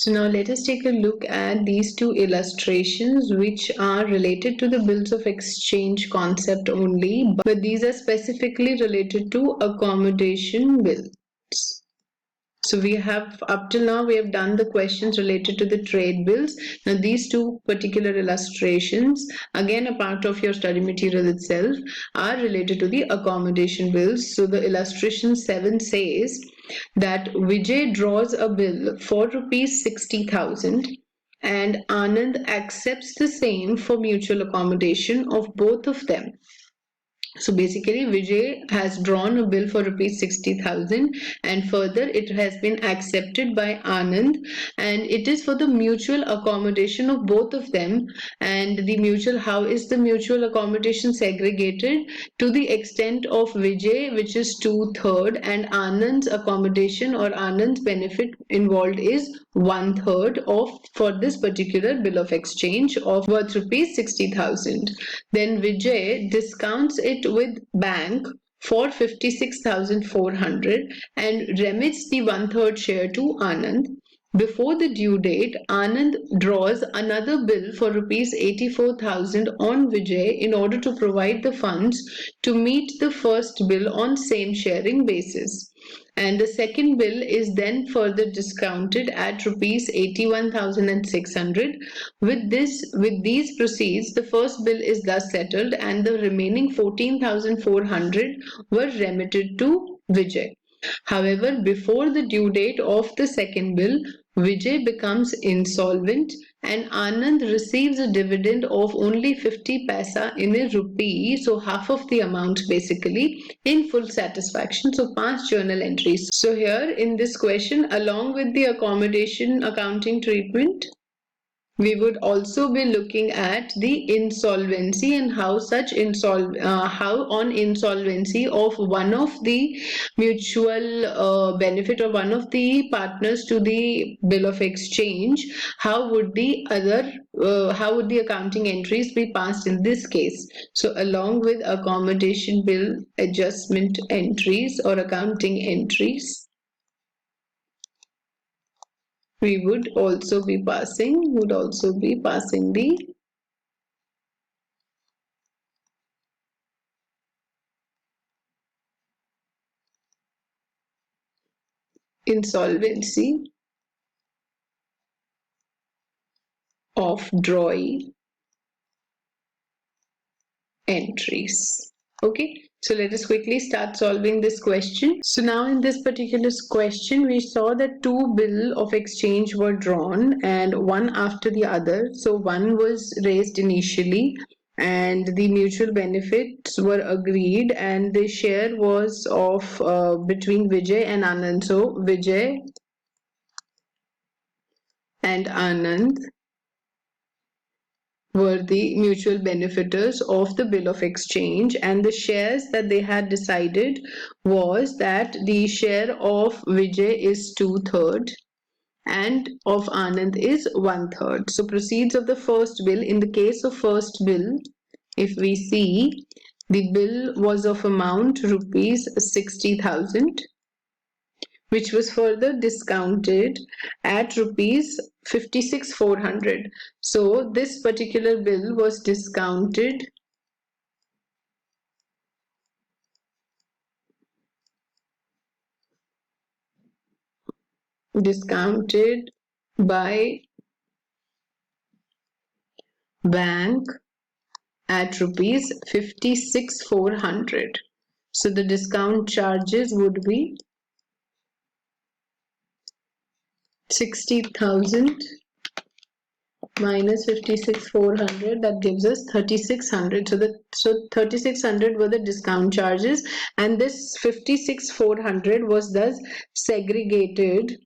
So now let us take a look at these two illustrations which are related to the bills of exchange concept only, but these are specifically related to accommodation bills. So we have, up till now, we have done the questions related to the trade bills. Now these two particular illustrations, again a part of your study material itself, are related to the accommodation bills. So the illustration 7 says that Vijay draws a bill for rupees 60,000 and Anand accepts the same for mutual accommodation of both of them. So basically Vijay has drawn a bill for rupees 60,000 and further it has been accepted by Anand, and it is for the mutual accommodation of both of them. And the mutual, how is the mutual accommodation segregated? To the extent of Vijay, which is 2/3, and Anand's accommodation or Anand's benefit involved is 1/3 of, for this particular bill of exchange of worth rupees 60,000. Then Vijay discounts it with bank for 56,400 and remits the 1/3 share to Anand. Before the due date, Anand draws another bill for rupees 84,000 on Vijay in order to provide the funds to meet the first bill on same sharing basis. And the second bill is then further discounted at rupees 81,600. With these proceeds, the first bill is thus settled and the remaining 14,400 were remitted to Vijay. However, before the due date of the second bill, Vijay becomes insolvent and Anand receives a dividend of only 50 paisa in a rupee, so half of the amount basically, in full satisfaction. So past journal entries. So here in this question, along with the accommodation accounting treatment, we would also be looking at the insolvency and how on insolvency of one of the mutual benefit or one of the partners to the bill of exchange, how would the accounting entries be passed in this case. So along with accommodation bill adjustment entries or accounting entries, we would also be passing the insolvency of drawee entries. Okay, so let us quickly start solving this question. So now in this particular question, we saw that two bills of exchange were drawn and one after the other. So one was raised initially and the mutual benefits were agreed and the share was of between Vijay and Anand. So Vijay and Anand were the mutual benefiters of the bill of exchange, and the shares that they had decided was that the share of Vijay is 2/3 and of Anand is 1/3. So proceeds of the first bill, in the case of first bill, if we see, the bill was of amount rupees 60,000, which was further discounted at rupees 56,400. So this particular bill was discounted by bank at rupees 56,400. So the discount charges would be 60,000 minus 56,400, that gives us 3,600. So 3,600 were the discount charges, and this 56,400 was thus segregated.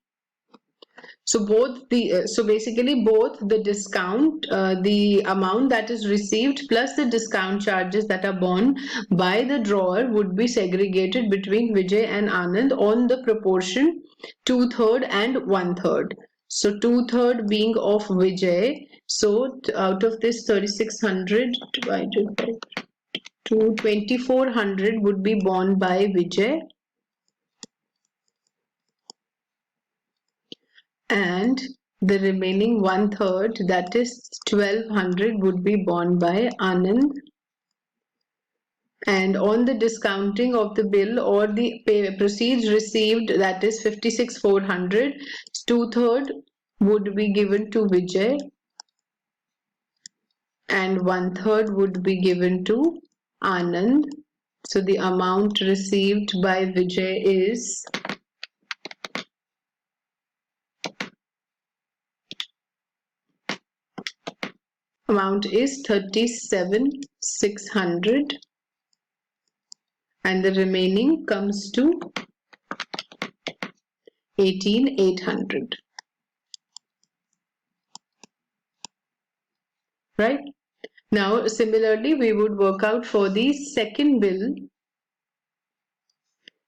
So basically both the discount, the amount that is received plus the discount charges that are borne by the drawer would be segregated between Vijay and Anand on the proportion 2/3 and 1/3. So 2/3 being of Vijay. So out of this 3,600 divided by 2, 2,400 would be borne by Vijay, and The remaining 1/3, that is 1200, would be borne by Anand. And on the discounting of the bill or the proceeds received, that is 56,400, 2/3 would be given to Vijay and 1/3 would be given to Anand. So the amount received by Vijay is 37,600 and the remaining comes to 18,800. Right? Now, similarly, we would work out for the second bill.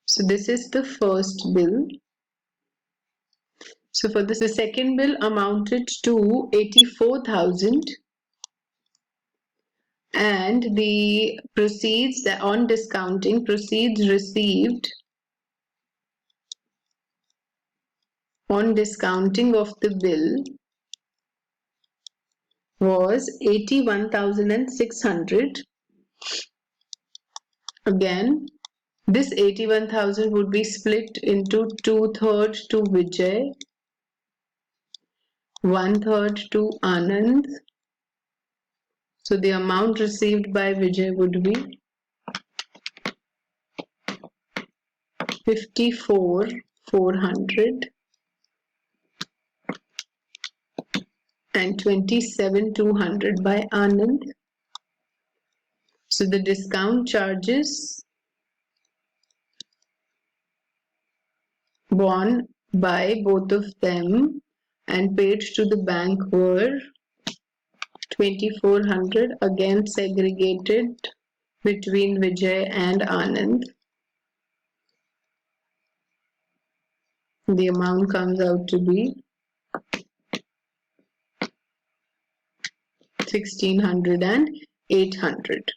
So this is the first bill. So for the second bill amounted to 84,000 and the proceeds on discounting, proceeds received on discounting of the bill was 81,600. Again, this 81,000 would be split into 2/3 to Vijay, 1/3 to Anand. So the amount received by Vijay would be 54,400 and 27,200 by Anand. So the discount charges borne by both of them and paid to the bank were 2,400, again segregated between Vijay and Anand. The amount comes out to be 1,600 and 800.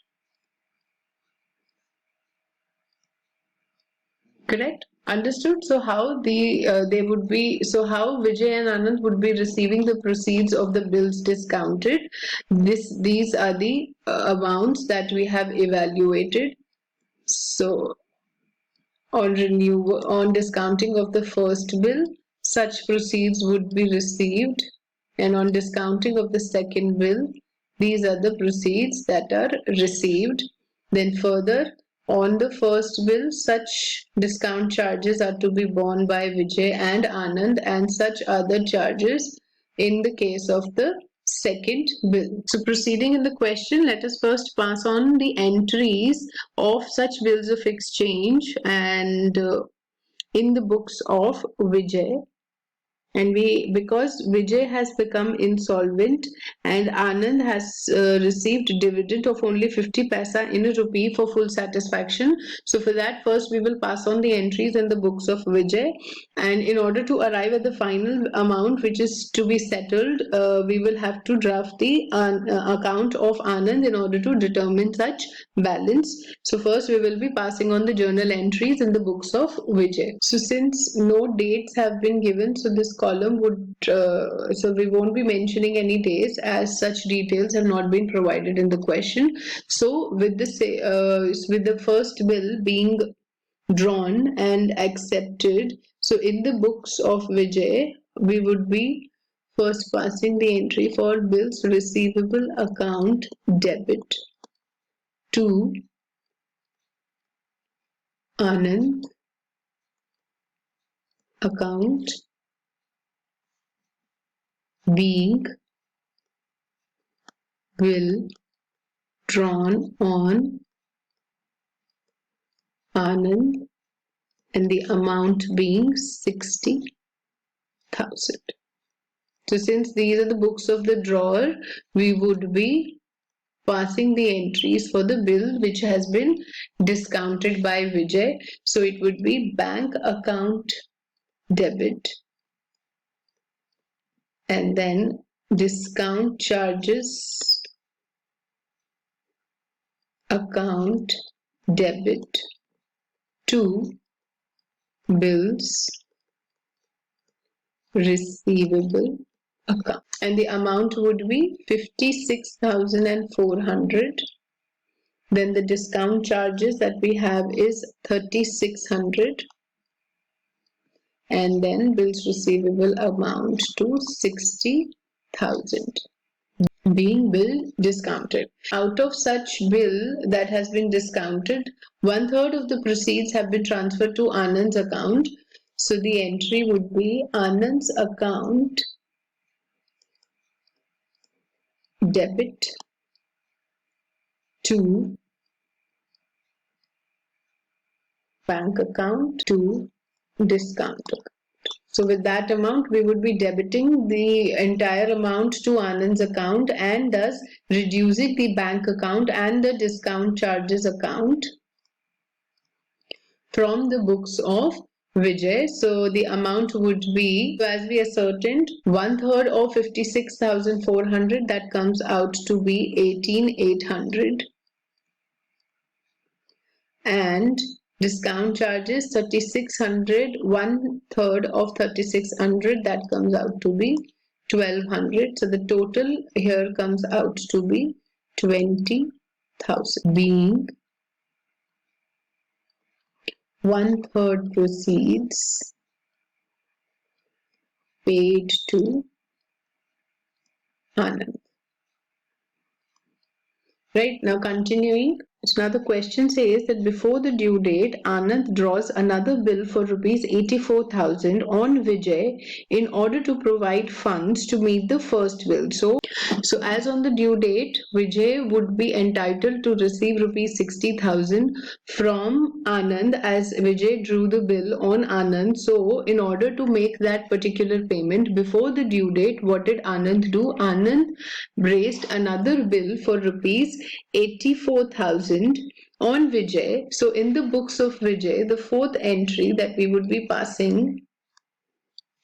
Correct? Understood? So how they would be, so how Vijay and Anand would be receiving the proceeds of the bills discounted. These are the amounts that we have evaluated. So on discounting of the first bill, such proceeds would be received, and on discounting of the second bill, these are the proceeds that are received. Then further, on the first bill, such discount charges are to be borne by Vijay and Anand, and such other charges in the case of the second bill. So proceeding in the question, let us first pass on the entries of such bills of exchange and in the books of Vijay. And because Vijay has become insolvent and Anand has received dividend of only 50 paisa in a rupee for full satisfaction. So for that, first we will pass on the entries in the books of Vijay, and in order to arrive at the final amount which is to be settled, we will have to draft the account of Anand in order to determine such balance. So first we will be passing on the journal entries in the books of Vijay. So since no dates have been given, so this column would, so we won't be mentioning any dates as such details have not been provided in the question. So with the first bill being drawn and accepted, so in the books of Vijay, we would be first passing the entry for bills receivable account debit to Anand, account being bill drawn on Anand and the amount being 60,000. So since these are the books of the drawer, we would be passing the entries for the bill which has been discounted by Vijay. So it would be bank account debit and then discount charges account debit to bills receivable account, and the amount would be 56,400. Then the discount charges that we have is 3,600, and then bills receivable amount to 60,000 being bill discounted. Out of such bill that has been discounted, 1/3 of the proceeds have been transferred to Anand's account. So the entry would be Anand's account debit to bank account to discount account. So with that amount, we would be debiting the entire amount to Anand's account and thus reducing the bank account and the discount charges account from the books of Vijay. So the amount would be, as we ascertained, 1/3 of 56,400, that comes out to be 18,800. And discount charges 3,600, 1/3 of 3,600, that comes out to be 1,200. So the total here comes out to be 20,000, being 1/3 proceeds paid to Anand. Right, now continuing. So now the question says that before the due date, Anand draws another bill for rupees 84,000 on Vijay in order to provide funds to meet the first bill. So as on the due date, Vijay would be entitled to receive rupees 60,000 from Anand as Vijay drew the bill on Anand. So in order to make that particular payment before the due date, what did Anand do? Anand raised another bill for rupees 84,000 on Vijay. So in the books of Vijay, the fourth entry that we would be passing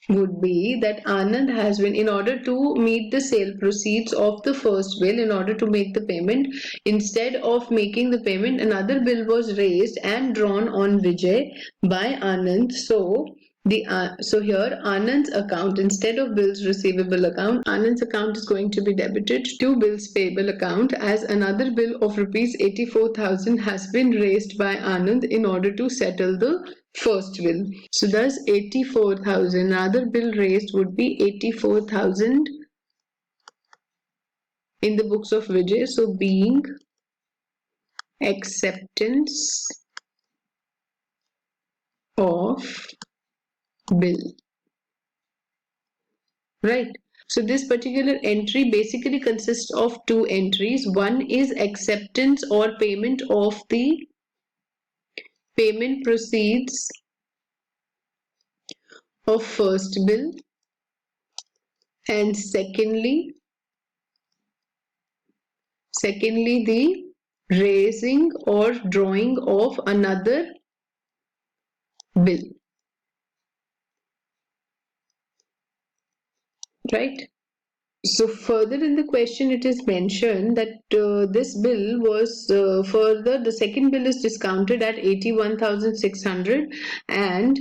would be that Anand has been, in order to meet the sale proceeds of the first bill, in order to make the payment, instead of making the payment, another bill was raised and drawn on Vijay by Anand. So here Anand's account, instead of bills receivable account, Anand's account is going to be debited to bills payable account, as another bill of rupees 84,000 has been raised by Anand in order to settle the first bill. So thus 84,000, another bill raised would be 84,000 in the books of Vijay. So being acceptance of bill. Right. So this particular entry basically consists of two entries. One is acceptance or payment of the payment proceeds of first bill, and secondly the raising or drawing of another bill. Right. So further in the question it is mentioned that this bill was further, the second bill is discounted at 81,600, and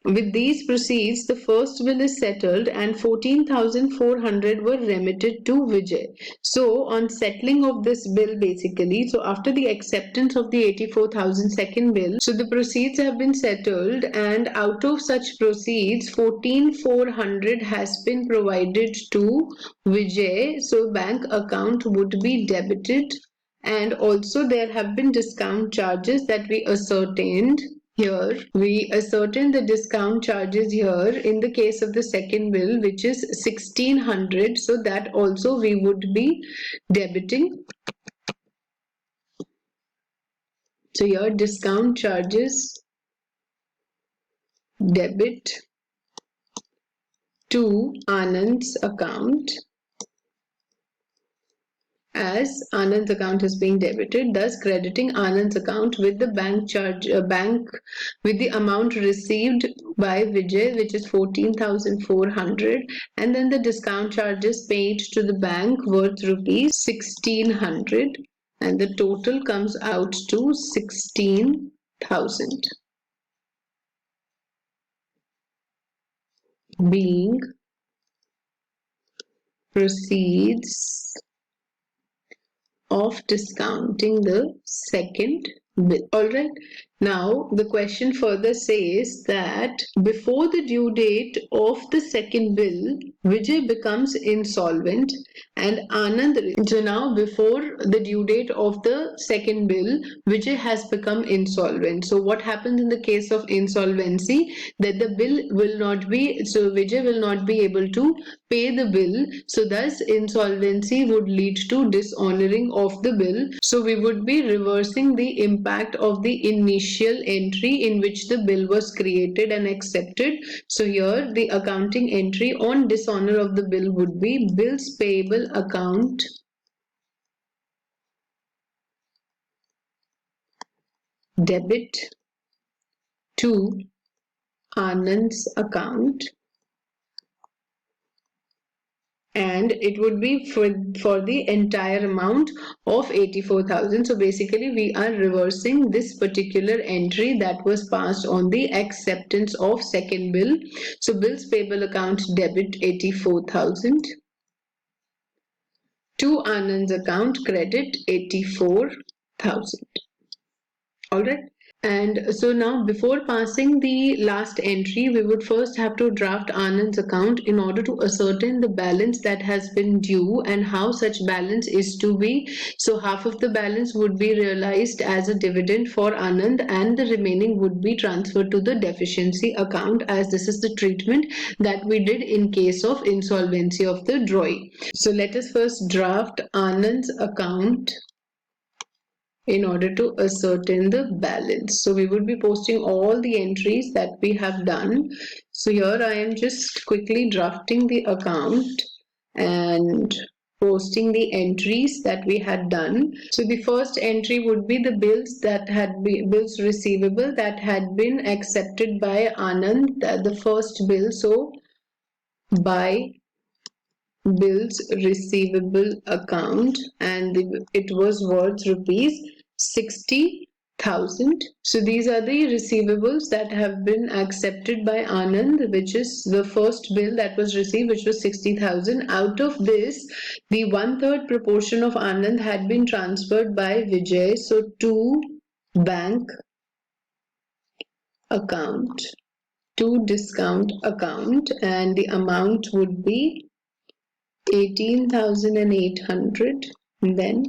with these proceeds the first bill is settled and 14,400 were remitted to Vijay. So on settling of this bill, basically, so after the acceptance of the 84,000 second bill, so the proceeds have been settled, and out of such proceeds 14,400 has been provided to Vijay. So bank account would be debited, and also there have been discount charges that we ascertained. Here we ascertain the discount charges here in the case of the second bill, which is 1,600. So that also we would be debiting. So here discount charges debit to Anand's account, as Anand's account is being debited, thus crediting Anand's account with the bank with the amount received by Vijay, which is 14,400, and then the discount charges paid to the bank worth rupees 1,600, and the total comes out to 16,000, being proceeds of discounting the second bill. Alright, now the question further says that before the due date of the second bill, Vijay becomes insolvent and Anand. So now before the due date of the second bill, Vijay has become insolvent. So what happens in the case of insolvency? That the bill will not be, so Vijay will not be able to pay the bill. So thus insolvency would lead to dishonoring of the bill. So we would be reversing the impact of the initial entry in which the bill was created and accepted. So here the accounting entry on dishonor of the bill would be bills payable account debit to Anand's account, and it would be for the entire amount of 84,000. So basically we are reversing this particular entry that was passed on the acceptance of second bill. So bills payable account debit 84,000 to Anand's account credit 84,000. All right. And so now before passing the last entry, we would first have to draft Anand's account in order to ascertain the balance that has been due and how such balance is to be. So half of the balance would be realized as a dividend for Anand and the remaining would be transferred to the deficiency account, as this is the treatment that we did in case of insolvency of the drawee. So let us first draft Anand's account in order to ascertain the balance. So we would be posting all the entries that we have done. So here I am just quickly drafting the account and posting the entries that we had done. So the first entry would be the bills that had been bills receivable that had been accepted by Anand, the first bill. So by bills receivable account, and it was worth rupees 60,000. So these are the receivables that have been accepted by Anand, which is the first bill that was received, which was 60,000. Out of this, the 1/3 proportion of Anand had been transferred by Vijay, so to bank account, to discount account, and the amount would be 18,800, and then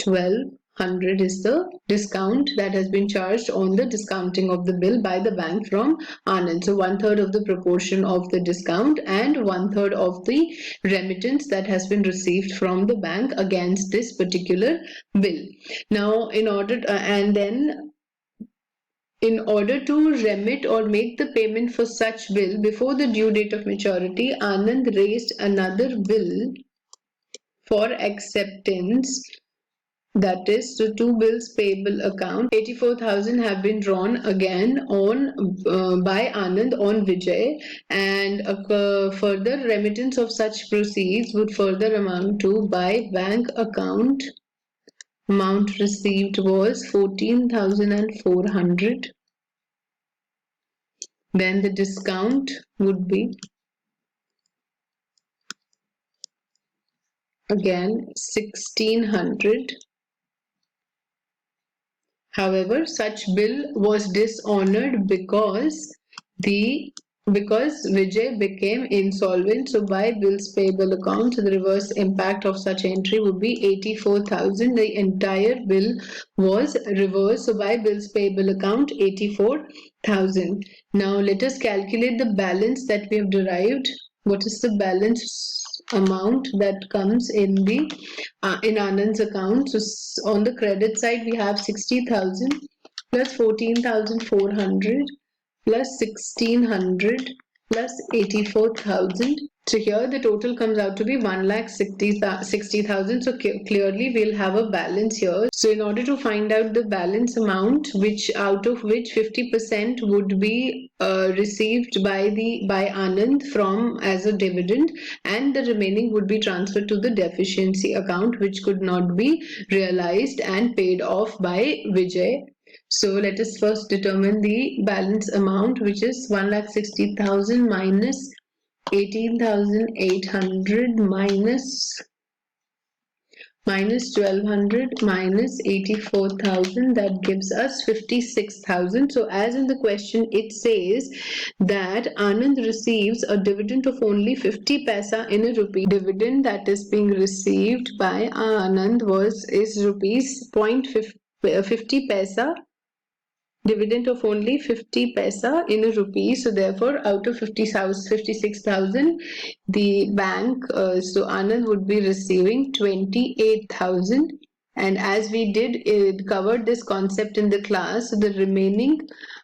1,200 is the discount that has been charged on the discounting of the bill by the bank from Anand. So 1/3 of the proportion of the discount and 1/3 of the remittance that has been received from the bank against this particular bill. Now in order to remit or make the payment for such bill before the due date of maturity, Anand raised another bill for acceptance, that is, so two bills payable account. 84,000 have been drawn again on by Anand on Vijay, and further remittance of such proceeds would further amount to by bank account. Amount received was 14,400. Then the discount would be again 1,600. However, such bill was dishonored because Vijay became insolvent. So by bills payable account, the reverse impact of such entry would be 84,000. The entire bill was reversed. So by bills payable account 84,000. Now let us calculate the balance that we have derived. What is the balance amount that comes in the in Anand's account? So on the credit side we have 60,000 plus 14,400 plus 1,600 plus 84,000. So here the total comes out to be 1,60,000. So clearly we'll have a balance here. So in order to find out the balance amount, which out of which 50% would be received by Anand from as a dividend, and the remaining would be transferred to the deficiency account, which could not be realized and paid off by Vijay. So let us first determine the balance amount, which is 1,60,000 minus 18,800 minus 1200 minus 84,000, that gives us 56,000. So as in the question it says that Anand receives a dividend of only 50 paisa in a rupee. Dividend that is being received by Anand is rupees 0.50 paisa, dividend of only 50 paisa in a rupee. So therefore out of 56,000, the bank, so Anand would be receiving 28,000. And as we did cover this concept in the class, the remaining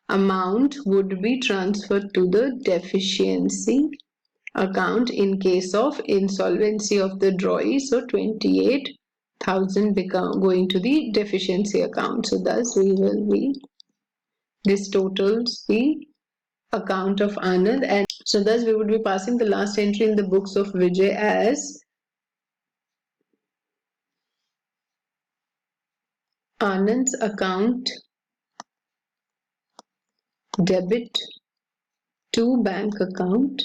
amount would be transferred to the deficiency account in case of insolvency of the drawee. So 28,000 going to the deficiency account. So thus this totals the account of Anand, and so thus we would be passing the last entry in the books of Vijay as Anand's account debit to bank account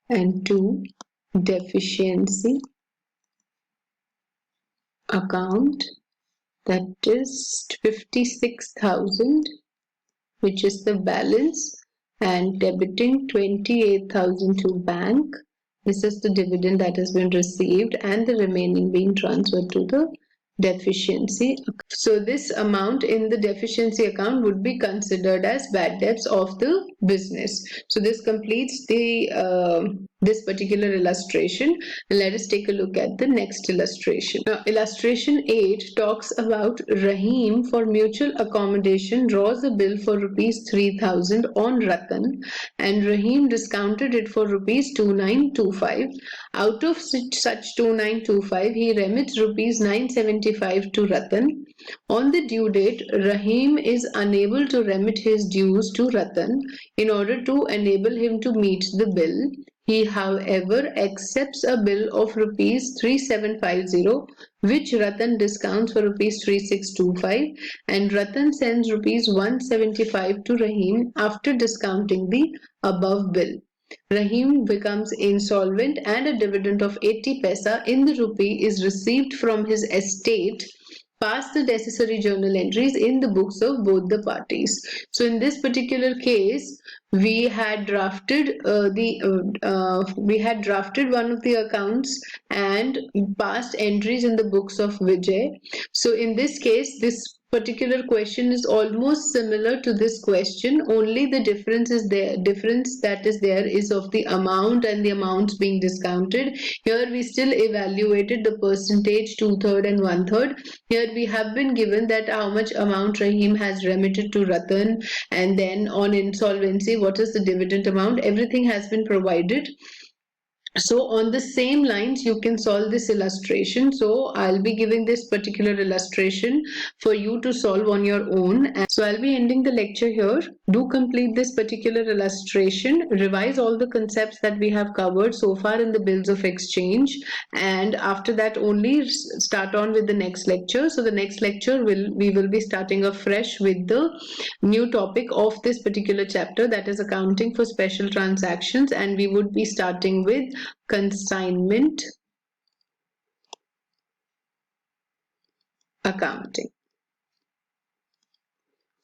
and to deficiency account, that is 56,000, which is the balance, and debiting 28,000 to bank. This is the dividend that has been received, and the remaining being transferred to the deficiency. So this amount in the deficiency account would be considered as bad debts of the business. So this completes the this particular illustration. Let us take a look at the next illustration. Now, illustration 8 talks about Rahim for mutual accommodation draws a bill for rupees 3,000 on Ratan, and Rahim discounted it for rupees 2,925. Out of such 2,925, he remits rupees 975 to Ratan. On the due date, Rahim is unable to remit his dues to Ratan. In order to enable him to meet the bill, he, however, accepts a bill of rupees 3,750, which Ratan discounts for rupees 3,625, and Ratan sends rupees 175 to Rahim after discounting the above bill. Rahim becomes insolvent, and a dividend of 80 paisa in the rupee is received from his estate. Pass the necessary journal entries in the books of both the parties. So in this particular case, we had drafted one of the accounts and passed entries in the books of Vijay. So in this case, this particular question is almost similar to this question, only the difference that is there is of the amount and the amounts being discounted. Here we still evaluated the percentage 2/3 and 1/3. Here we have been given that how much amount Rahim has remitted to Ratan, and then on insolvency what is the dividend amount. Everything has been provided. So on the same lines, you can solve this illustration. So I'll be giving this particular illustration for you to solve on your own. And so I'll be ending the lecture here. Do complete this particular illustration. Revise all the concepts that we have covered so far in the bills of exchange. And after that only start on with the next lecture. So the next lecture we will be starting afresh with the new topic of this particular chapter, that is accounting for special transactions, and we would be starting with consignment accounting.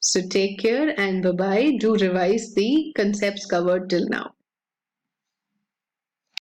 So take care and bye-bye. Do revise the concepts covered till now.